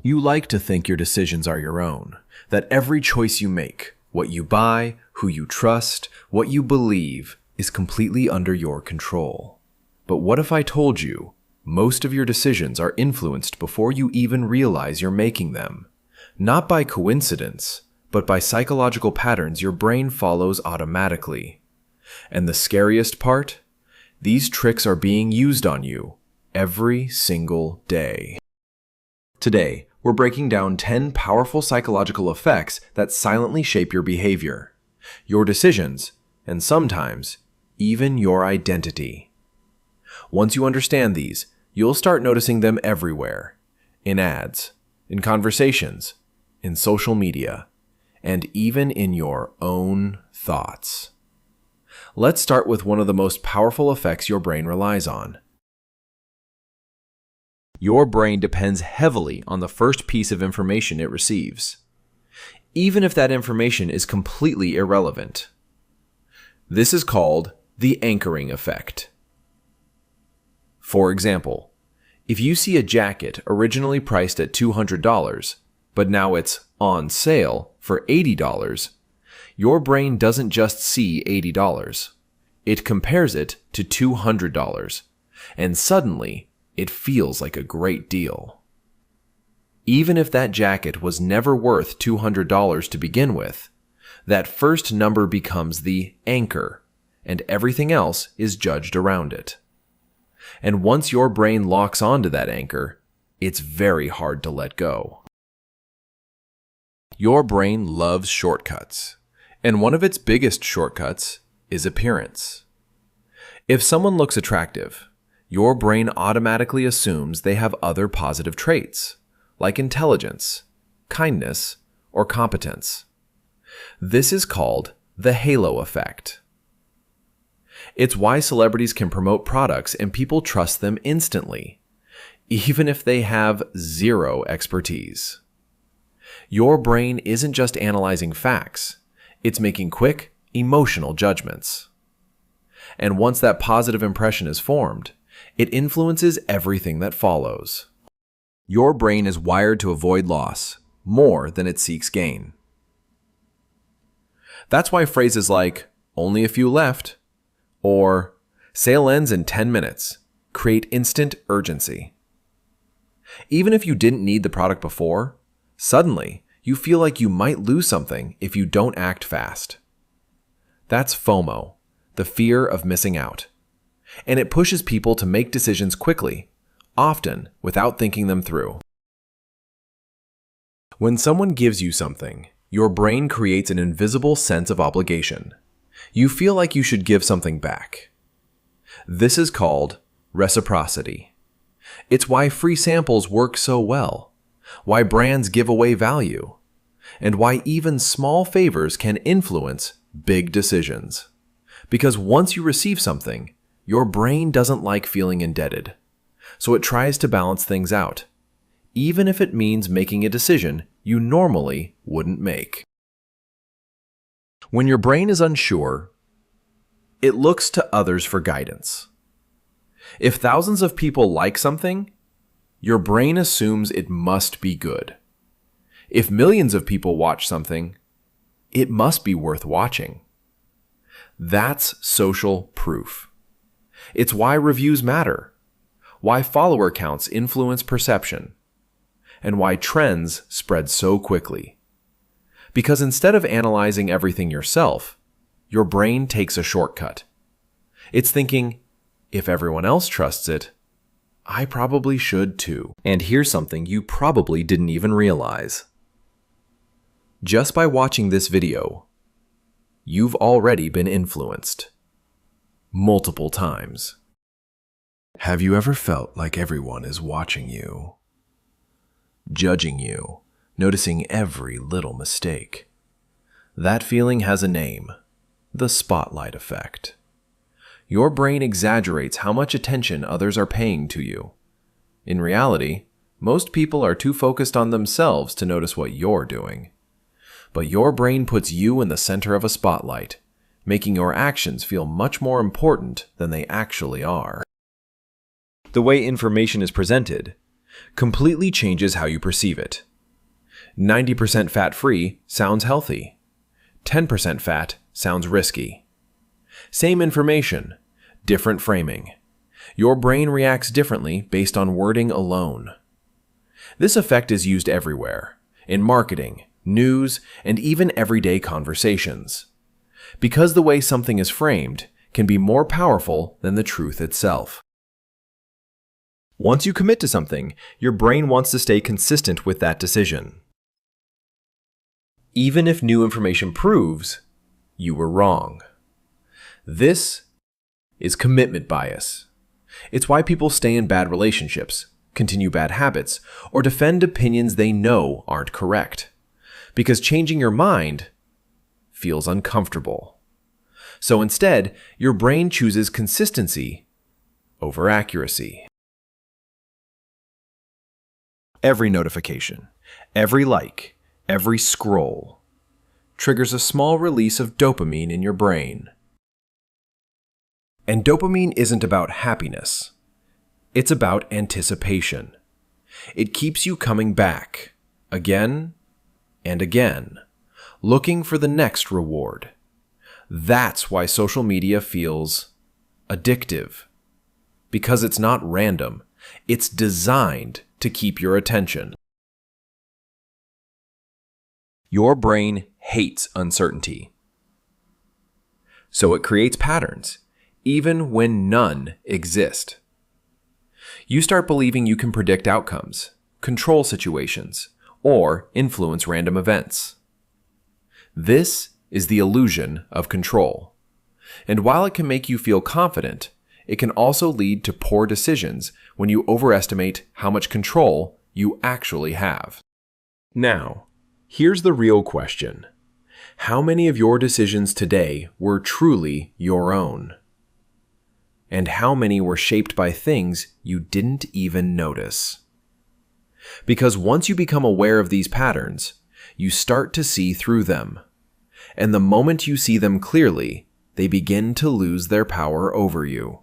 You like to think your decisions are your own, that every choice you make, what you buy, who you trust, what you believe, is completely under your control. But what if I told you most of your decisions are influenced before you even realize you're making them? Not by coincidence, but by psychological patterns your brain follows automatically. And the scariest part? These tricks are being used on you every single day. Today, we're breaking down 10 powerful psychological effects that silently shape your behavior, your decisions, and sometimes even your identity. Once you understand these, you'll start noticing them everywhere, in ads, in conversations, in social media, and even in your own thoughts. Let's start with one of the most powerful effects your brain relies on. Your brain depends heavily on the first piece of information it receives, even if that information is completely irrelevant. This is called the anchoring effect. For example, if you see a jacket originally priced at $200, but now it's on sale for $80, your brain doesn't just see $80. It compares it to $200, and suddenly it feels like a great deal. Even if that jacket was never worth $200 to begin with, that first number becomes the anchor, and everything else is judged around it. And once your brain locks onto that anchor, it's very hard to let go. Your brain loves shortcuts, and one of its biggest shortcuts is appearance. If someone looks attractive, your brain automatically assumes they have other positive traits, like intelligence, kindness, or competence. This is called the halo effect. It's why celebrities can promote products and people trust them instantly, even if they have zero expertise. Your brain isn't just analyzing facts, it's making quick, emotional judgments. And once that positive impression is formed, it influences everything that follows. Your brain is wired to avoid loss more than it seeks gain. That's why phrases like, "only a few left," or "sale ends in 10 minutes," create instant urgency. Even if you didn't need the product before, suddenly you feel like you might lose something if you don't act fast. That's FOMO, the fear of missing out. And it pushes people to make decisions quickly, often without thinking them through. When someone gives you something, your brain creates an invisible sense of obligation. You feel like you should give something back. This is called reciprocity. It's why free samples work so well, why brands give away value, and why even small favors can influence big decisions. Because once you receive something, your brain doesn't like feeling indebted, so it tries to balance things out, even if it means making a decision you normally wouldn't make. When your brain is unsure, it looks to others for guidance. If thousands of people like something, your brain assumes it must be good. If millions of people watch something, it must be worth watching. That's social proof. It's why reviews matter, why follower counts influence perception, and why trends spread so quickly. Because instead of analyzing everything yourself, your brain takes a shortcut. It's thinking, if everyone else trusts it, I probably should too. And here's something you probably didn't even realize. Just by watching this video, you've already been influenced. Multiple times. Have you ever felt like everyone is watching you? Judging you, noticing every little mistake. That feeling has a name, the spotlight effect. Your brain exaggerates how much attention others are paying to you. In reality, most people are too focused on themselves to notice what you're doing. But your brain puts you in the center of a spotlight, making your actions feel much more important than they actually are. The way information is presented, completely changes how you perceive it. 90% fat-free sounds healthy. 10% fat sounds risky. Same information, different framing. Your brain reacts differently based on wording alone. This effect is used everywhere, in marketing, news, and even everyday conversations. Because the way something is framed can be more powerful than the truth itself. Once you commit to something, your brain wants to stay consistent with that decision. Even if new information proves you were wrong. This is commitment bias. It's why people stay in bad relationships, continue bad habits, or defend opinions they know aren't correct. Because changing your mind feels uncomfortable. So instead, your brain chooses consistency over accuracy. Every notification, every like, every scroll triggers a small release of dopamine in your brain. And dopamine isn't about happiness. It's about anticipation. It keeps you coming back, again and again, looking for the next reward. That's why social media feels addictive. Because it's not random. It's designed to keep your attention. Your brain hates uncertainty. So it creates patterns, even when none exist. You start believing you can predict outcomes, control situations, or influence random events. This is the illusion of control. And while it can make you feel confident, it can also lead to poor decisions when you overestimate how much control you actually have. Now, here's the real question. How many of your decisions today were truly your own? And how many were shaped by things you didn't even notice? Because once you become aware of these patterns, you start to see through them. And the moment you see them clearly, they begin to lose their power over you.